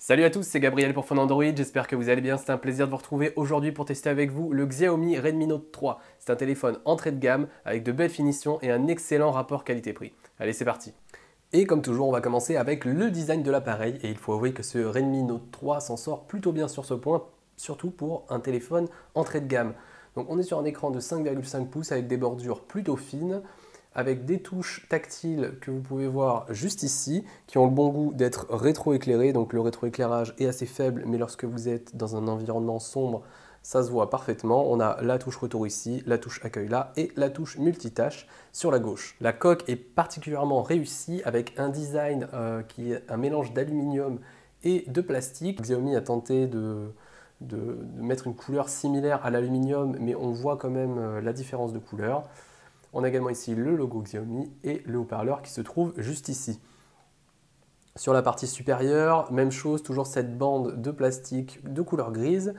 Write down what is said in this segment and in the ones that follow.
Salut à tous, c'est Gabriel pour Phone Android, j'espère que vous allez bien, c'est un plaisir de vous retrouver aujourd'hui pour tester avec vous le Xiaomi Redmi Note 3. C'est un téléphone entrée de gamme avec de belles finitions et un excellent rapport qualité-prix. Allez, c'est parti. Et comme toujours, on va commencer avec le design de l'appareil et il faut avouer que ce Redmi Note 3 s'en sort plutôt bien sur ce point, surtout pour un téléphone entrée de gamme. Donc on est sur un écran de 5,5 pouces avec des bordures plutôt fines, avec des touches tactiles que vous pouvez voir juste ici, qui ont le bon goût d'être rétroéclairées. Donc le rétroéclairage est assez faible, mais lorsque vous êtes dans un environnement sombre, ça se voit parfaitement. On a la touche retour ici, la touche accueil là et la touche multitâche sur la gauche. La coque est particulièrement réussie avec un design qui est un mélange d'aluminium et de plastique. Xiaomi a tenté de mettre une couleur similaire à l'aluminium, mais on voit quand même la différence de couleur. On a également ici le logo Xiaomi et le haut-parleur qui se trouve juste ici. Sur la partie supérieure, même chose, toujours cette bande de plastique de couleur grise,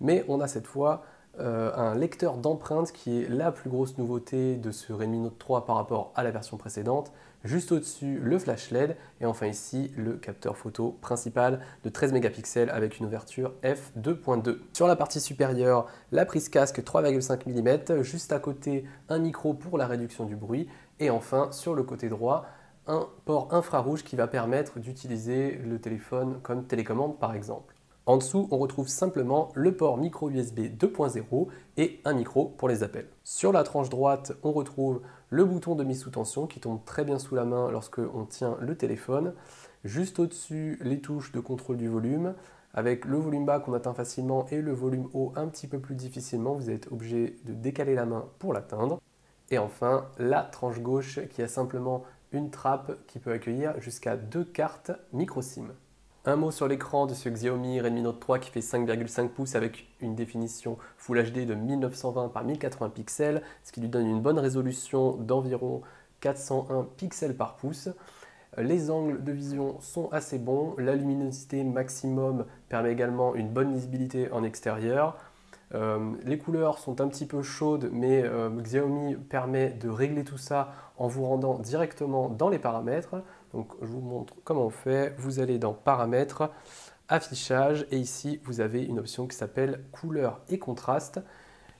mais on a cette fois un lecteur d'empreintes qui est la plus grosse nouveauté de ce Redmi Note 3 par rapport à la version précédente. Juste au-dessus, le flash LED et enfin ici, le capteur photo principal de 13 mégapixels avec une ouverture f2.2. Sur la partie supérieure, la prise casque 3,5 mm, juste à côté, un micro pour la réduction du bruit et enfin, sur le côté droit, un port infrarouge qui va permettre d'utiliser le téléphone comme télécommande par exemple. En dessous, on retrouve simplement le port micro USB 2.0 et un micro pour les appels. Sur la tranche droite, on retrouve le bouton de mise sous tension qui tombe très bien sous la main lorsque on tient le téléphone. Juste au-dessus, les touches de contrôle du volume. Avec le volume bas qu'on atteint facilement et le volume haut un petit peu plus difficilement, vous êtes obligé de décaler la main pour l'atteindre. Et enfin, la tranche gauche qui a simplement une trappe qui peut accueillir jusqu'à 2 cartes micro SIM. Un mot sur l'écran de ce Xiaomi Redmi Note 3 qui fait 5,5 pouces avec une définition Full HD de 1920 par 1080 pixels, ce qui lui donne une bonne résolution d'environ 401 pixels par pouce. Les angles de vision sont assez bons, la luminosité maximum permet également une bonne lisibilité en extérieur. Les couleurs sont un petit peu chaudes, mais Xiaomi permet de régler tout ça en vous rendant directement dans les paramètres. Donc je vous montre comment on fait. Vous allez dans paramètres, affichage, et ici vous avez une option qui s'appelle couleur et contraste.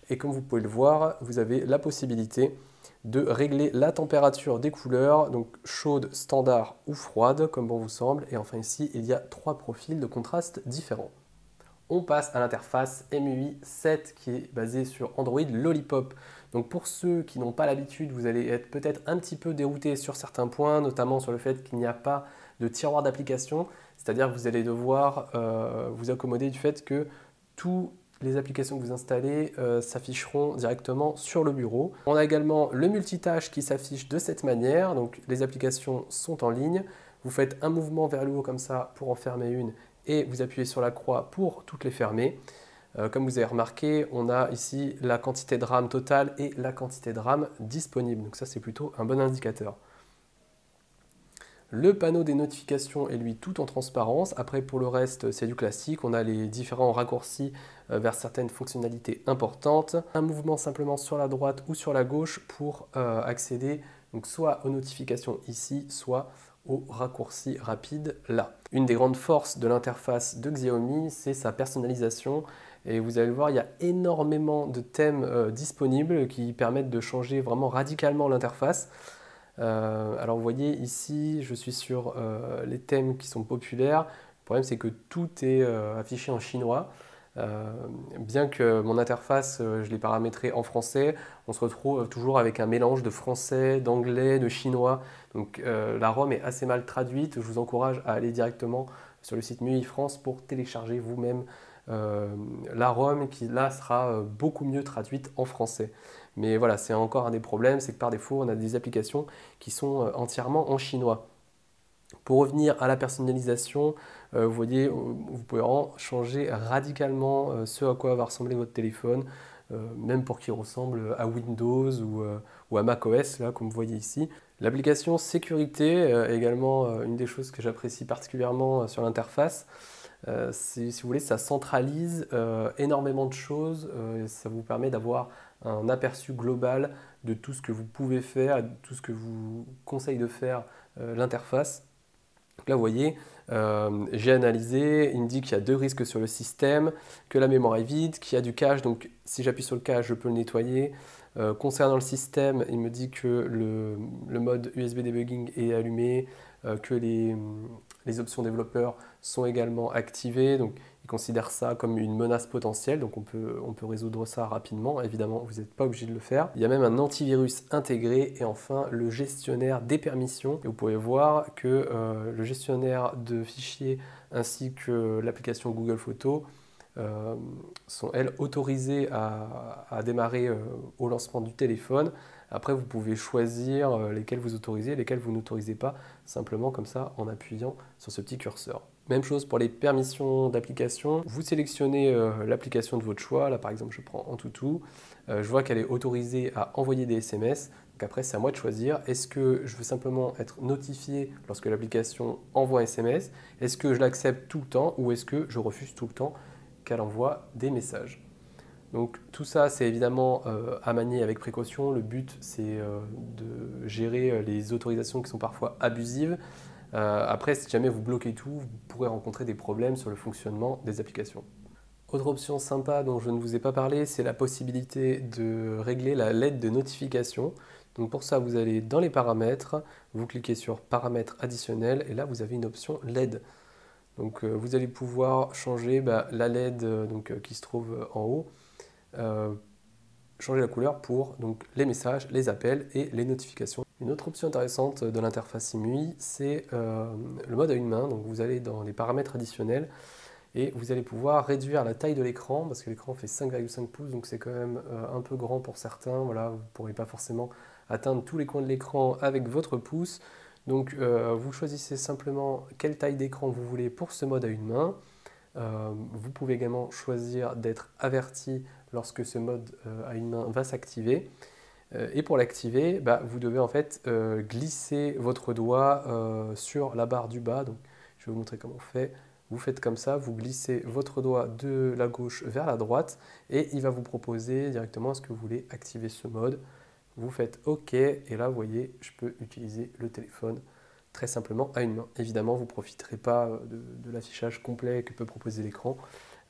Et comme vous pouvez le voir, vous avez la possibilité de régler la température des couleurs, donc chaude, standard ou froide, comme bon vous semble. Et enfin ici, il y a 3 profils de contraste différents. On passe à l'interface MUI 7 qui est basée sur Android Lollipop. Donc pour ceux qui n'ont pas l'habitude, vous allez être peut-être un petit peu dérouté sur certains points, notamment sur le fait qu'il n'y a pas de tiroir d'application, c'est-à-dire que vous allez devoir vous accommoder du fait que toutes les applications que vous installez s'afficheront directement sur le bureau. On a également le multitâche qui s'affiche de cette manière, donc les applications sont en ligne. Vous faites un mouvement vers le haut comme ça pour en fermer une et vous appuyez sur la croix pour toutes les fermer. Comme vous avez remarqué, on a ici la quantité de RAM totale et la quantité de RAM disponible. Donc ça, c'est plutôt un bon indicateur. Le panneau des notifications est lui tout en transparence. Après, pour le reste, c'est du classique. On a les différents raccourcis vers certaines fonctionnalités importantes. Un mouvement simplement sur la droite ou sur la gauche pour accéder donc soit aux notifications ici, soit au raccourci rapide là. Une des grandes forces de l'interface de Xiaomi, c'est sa personnalisation. Et vous allez le voir, il y a énormément de thèmes disponibles qui permettent de changer vraiment radicalement l'interface. Alors vous voyez ici, je suis sur les thèmes qui sont populaires. Le problème c'est que tout est affiché en chinois. Bien que mon interface, je l'ai paramétrée en français, on se retrouve toujours avec un mélange de français, d'anglais, de chinois. Donc la ROM est assez mal traduite. Je vous encourage à aller directement sur le site MUI France pour télécharger vous-même la ROM qui là sera beaucoup mieux traduite en français. Mais voilà, c'est encore un des problèmes, c'est que par défaut, on a des applications qui sont entièrement en chinois. Pour revenir à la personnalisation, vous voyez, vous pouvez changer radicalement ce à quoi va ressembler votre téléphone, même pour qu'il ressemble à Windows ou à macOS, là, comme vous voyez ici. L'application sécurité est également une des choses que j'apprécie particulièrement sur l'interface. Si vous voulez, ça centralise énormément de choses, ça vous permet d'avoir un aperçu global de tout ce que vous pouvez faire, de tout ce que vous conseille de faire l'interface. Donc là, vous voyez, J'ai analysé, il me dit qu'il y a 2 risques sur le système, que la mémoire est vide, qu'il y a du cache, donc si j'appuie sur le cache, je peux le nettoyer. Concernant le système, il me dit que le mode USB debugging est allumé, que les options développeurs sont également activées, donc il considère ça comme une menace potentielle, donc on peut résoudre ça rapidement. Évidemment, vous n'êtes pas obligé de le faire. Il y a même un antivirus intégré et enfin le gestionnaire des permissions. Et vous pouvez voir que le gestionnaire de fichiers ainsi que l'application Google Photos sont elles autorisées à démarrer au lancement du téléphone. Après, vous pouvez choisir lesquelles vous autorisez et lesquelles vous n'autorisez pas, simplement comme ça en appuyant sur ce petit curseur. Même chose pour les permissions d'application. Vous sélectionnez l'application de votre choix. Là, par exemple, je prends Antutu. Je vois qu'elle est autorisée à envoyer des SMS. Donc après, c'est à moi de choisir. Est-ce que je veux simplement être notifié lorsque l'application envoie un SMS? Est-ce que je l'accepte tout le temps ou est-ce que je refuse tout le temps qu'elle envoie des messages? Donc tout ça, c'est évidemment à manier avec précaution. Le but, c'est de gérer les autorisations qui sont parfois abusives. Après, si jamais vous bloquez tout, vous pourrez rencontrer des problèmes sur le fonctionnement des applications. Autre option sympa dont je ne vous ai pas parlé, c'est la possibilité de régler la LED de notification. Donc pour ça, vous allez dans les paramètres, vous cliquez sur paramètres additionnels et là, vous avez une option LED. Donc vous allez pouvoir changer la LED qui se trouve en haut, changer la couleur pour donc, les messages, les appels et les notifications. Une autre option intéressante de l'interface SIMUI, c'est le mode à une main. Donc vous allez dans les paramètres additionnels et vous allez pouvoir réduire la taille de l'écran parce que l'écran fait 5,5 pouces, donc c'est quand même un peu grand pour certains. Voilà, vous ne pourrez pas forcément atteindre tous les coins de l'écran avec votre pouce. Donc vous choisissez simplement quelle taille d'écran vous voulez pour ce mode à une main. Vous pouvez également choisir d'être averti lorsque ce mode à une main va s'activer. Et pour l'activer, vous devez en fait glisser votre doigt sur la barre du bas. Donc, je vais vous montrer comment on fait. Vous faites comme ça, vous glissez votre doigt de la gauche vers la droite et il va vous proposer directement est-ce que vous voulez activer ce mode. Vous faites OK et là, vous voyez, je peux utiliser le téléphone très simplement à une main. Évidemment, vous ne profiterez pas de l'affichage complet que peut proposer l'écran,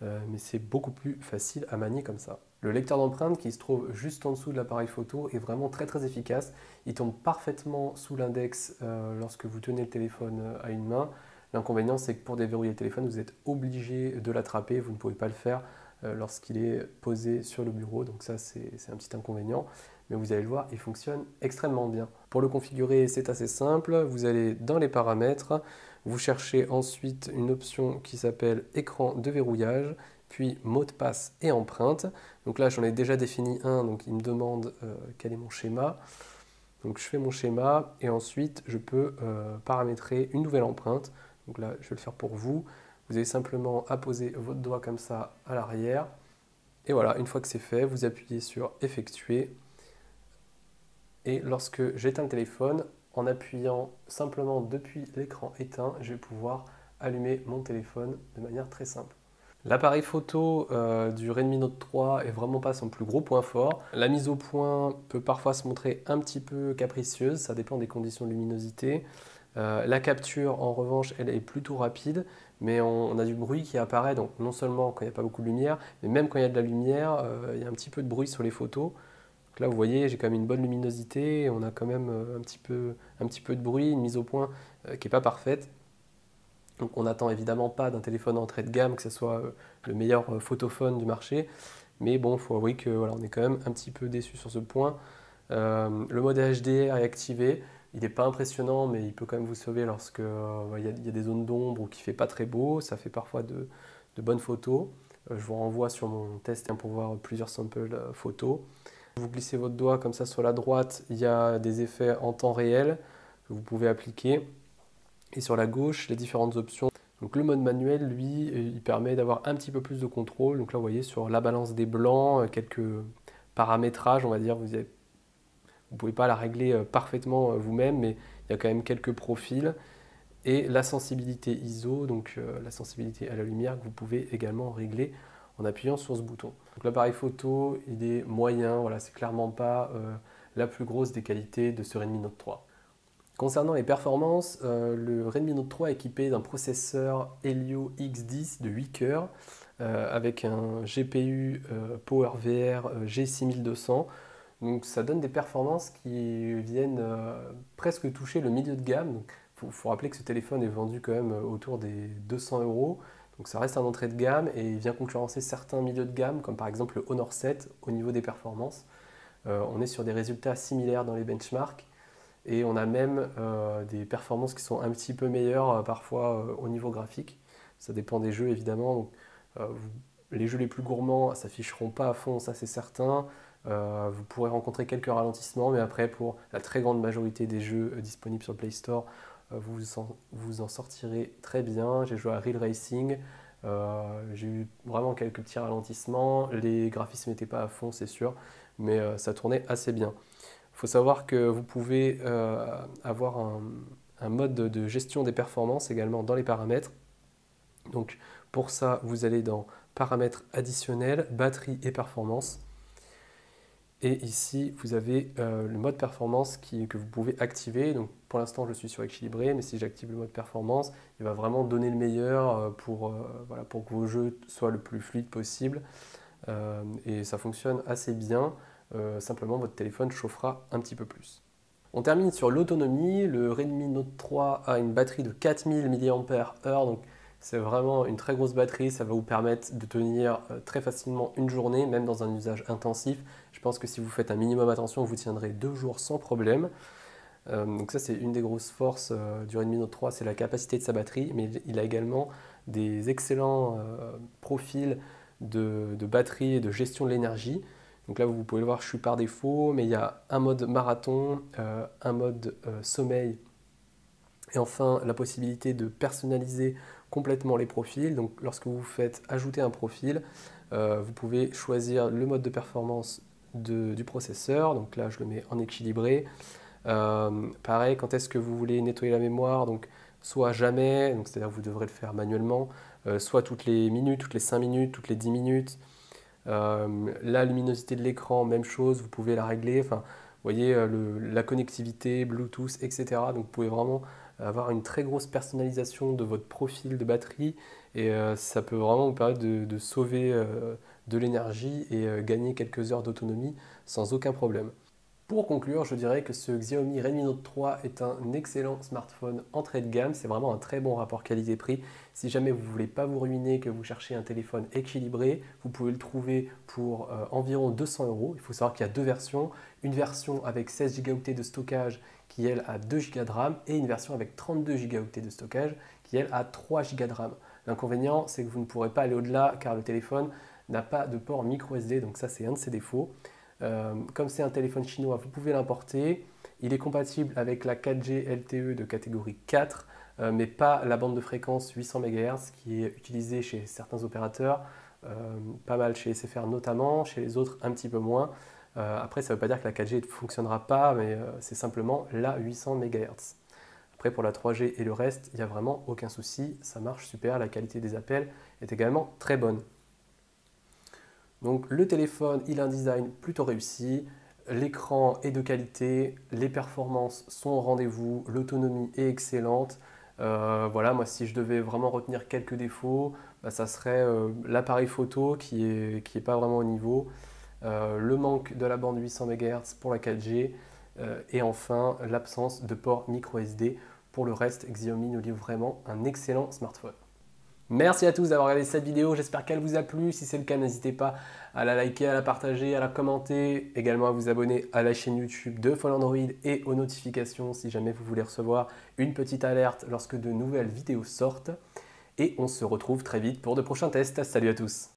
mais c'est beaucoup plus facile à manier comme ça. Le lecteur d'empreintes qui se trouve juste en dessous de l'appareil photo est vraiment très efficace. Il tombe parfaitement sous l'index lorsque vous tenez le téléphone à une main. L'inconvénient, c'est que pour déverrouiller le téléphone, vous êtes obligé de l'attraper. Vous ne pouvez pas le faire lorsqu'il est posé sur le bureau. Donc ça, c'est un petit inconvénient. Mais vous allez le voir, il fonctionne extrêmement bien. Pour le configurer, c'est assez simple. Vous allez dans les paramètres, vous cherchez ensuite une option qui s'appelle écran de verrouillage, puis mot de passe et empreinte. Donc là, j'en ai déjà défini un, donc il me demande quel est mon schéma. Donc je fais mon schéma et ensuite je peux paramétrer une nouvelle empreinte. Donc là, je vais le faire pour vous. Vous avez simplement à poser votre doigt comme ça à l'arrière. Et voilà, une fois que c'est fait, vous appuyez sur effectuer. Et lorsque j'éteins le téléphone, en appuyant simplement depuis l'écran éteint, je vais pouvoir allumer mon téléphone de manière très simple. L'appareil photo du Redmi Note 3 est vraiment pas son plus gros point fort. La mise au point peut parfois se montrer un petit peu capricieuse, ça dépend des conditions de luminosité. La capture, en revanche, elle est plutôt rapide, mais on a du bruit qui apparaît, donc non seulement quand il n'y a pas beaucoup de lumière, mais même quand il y a de la lumière, il y a un petit peu de bruit sur les photos. Donc là, vous voyez, j'ai quand même une bonne luminosité, on a quand même un petit peu de bruit, une mise au point qui n'est pas parfaite. Donc on n'attend évidemment pas d'un téléphone entrée de gamme que ce soit le meilleur photophone du marché, mais bon, il faut avouer que voilà, on est quand même un petit peu déçu sur ce point. Le mode HDR est activé, il n'est pas impressionnant, mais il peut quand même vous sauver lorsque y a des zones d'ombre ou qu'il ne fait pas très beau, ça fait parfois de bonnes photos. Je vous renvoie sur mon test pour voir plusieurs samples photos. Vous glissez votre doigt comme ça sur la droite, il y a des effets en temps réel que vous pouvez appliquer. Et sur la gauche, les différentes options. Donc le mode manuel, lui, il permet d'avoir un petit peu plus de contrôle. Donc là, vous voyez, sur la balance des blancs, quelques paramétrages, on va dire. Vous ne pouvez pas la régler parfaitement vous-même, mais il y a quand même quelques profils. Et la sensibilité ISO, donc la sensibilité à la lumière, que vous pouvez également régler en appuyant sur ce bouton. Donc l'appareil photo, il est moyen, voilà, c'est clairement pas la plus grosse des qualités de ce Redmi Note 3. Concernant les performances, le Redmi Note 3 est équipé d'un processeur Helio X10 de 8 cœurs avec un GPU PowerVR G6200. Donc ça donne des performances qui viennent presque toucher le milieu de gamme. Il faut rappeler que ce téléphone est vendu quand même autour des 200 euros. Donc ça reste un entrée de gamme et il vient concurrencer certains milieux de gamme comme par exemple le Honor 7 au niveau des performances. On est sur des résultats similaires dans les benchmarks. Et on a même des performances qui sont un petit peu meilleures parfois au niveau graphique. Ça dépend des jeux évidemment. Donc, les jeux les plus gourmands ne s'afficheront pas à fond, ça c'est certain. Vous pourrez rencontrer quelques ralentissements, mais après pour la très grande majorité des jeux disponibles sur le Play Store, vous en sortirez très bien. J'ai joué à Real Racing, j'ai eu vraiment quelques petits ralentissements. Les graphismes n'étaient pas à fond, c'est sûr, mais ça tournait assez bien. Il faut savoir que vous pouvez avoir un mode de gestion des performances également dans les paramètres. Donc pour ça, vous allez dans paramètres additionnels, batterie et performance. Et ici, vous avez le mode performance que vous pouvez activer. Donc pour l'instant, je suis sur équilibré, mais si j'active le mode performance, il va vraiment donner le meilleur voilà, pour que vos jeux soient le plus fluides possible. Et ça fonctionne assez bien. Simplement votre téléphone chauffera un petit peu plus. On termine sur l'autonomie. Le Redmi Note 3 a une batterie de 4000 mAh, donc c'est vraiment une très grosse batterie. Ça va vous permettre de tenir très facilement une journée, même dans un usage intensif. Je pense que si vous faites un minimum attention, vous tiendrez 2 jours sans problème. Donc ça c'est une des grosses forces du Redmi Note 3, c'est la capacité de sa batterie, mais il a également des excellents profils de batterie et de gestion de l'énergie. Donc là, vous pouvez le voir, je suis par défaut, mais il y a un mode marathon, un mode sommeil, et enfin la possibilité de personnaliser complètement les profils. Donc lorsque vous faites ajouter un profil, vous pouvez choisir le mode de performance du processeur. Donc là, je le mets en équilibré. Pareil, quand est-ce que vous voulez nettoyer la mémoire, donc soit jamais, c'est-à-dire que vous devrez le faire manuellement, soit toutes les minutes, toutes les 5 minutes, toutes les 10 minutes. La luminosité de l'écran, même chose, vous pouvez la régler. Enfin, vous voyez, la connectivité, Bluetooth, etc. Donc vous pouvez vraiment avoir une très grosse personnalisation de votre profil de batterie et ça peut vraiment vous permettre de sauver de l'énergie et gagner quelques heures d'autonomie sans aucun problème. Pour conclure, je dirais que ce Xiaomi Redmi Note 3 est un excellent smartphone entrée de gamme. C'est vraiment un très bon rapport qualité-prix. Si jamais vous ne voulez pas vous ruiner, que vous cherchez un téléphone équilibré, vous pouvez le trouver pour environ 200 euros. Il faut savoir qu'il y a deux versions. Une version avec 16 Go de stockage qui, elle, a 2 Go de RAM et une version avec 32 Go de stockage qui, elle, a 3 Go de RAM. L'inconvénient, c'est que vous ne pourrez pas aller au-delà car le téléphone n'a pas de port micro SD. Donc ça, c'est un de ses défauts. Comme c'est un téléphone chinois, vous pouvez l'importer. Il est compatible avec la 4G LTE de catégorie 4, mais pas la bande de fréquence 800 MHz qui est utilisée chez certains opérateurs, pas mal chez SFR notamment, chez les autres un petit peu moins. Après, ça ne veut pas dire que la 4G ne fonctionnera pas, mais c'est simplement la 800 MHz. Après, pour la 3G et le reste, il n'y a vraiment aucun souci, ça marche super, la qualité des appels est également très bonne. Donc le téléphone, il a un design plutôt réussi, l'écran est de qualité, les performances sont au rendez-vous, l'autonomie est excellente. Voilà, moi si je devais vraiment retenir quelques défauts, ça serait l'appareil photo qui est pas vraiment au niveau, le manque de la bande 800 MHz pour la 4G et enfin l'absence de port micro SD. Pour le reste, Xiaomi nous livre vraiment un excellent smartphone. Merci à tous d'avoir regardé cette vidéo, j'espère qu'elle vous a plu. Si c'est le cas, n'hésitez pas à la liker, à la partager, à la commenter. Également à vous abonner à la chaîne YouTube de Fall Android et aux notifications si jamais vous voulez recevoir une petite alerte lorsque de nouvelles vidéos sortent. Et on se retrouve très vite pour de prochains tests. Salut à tous!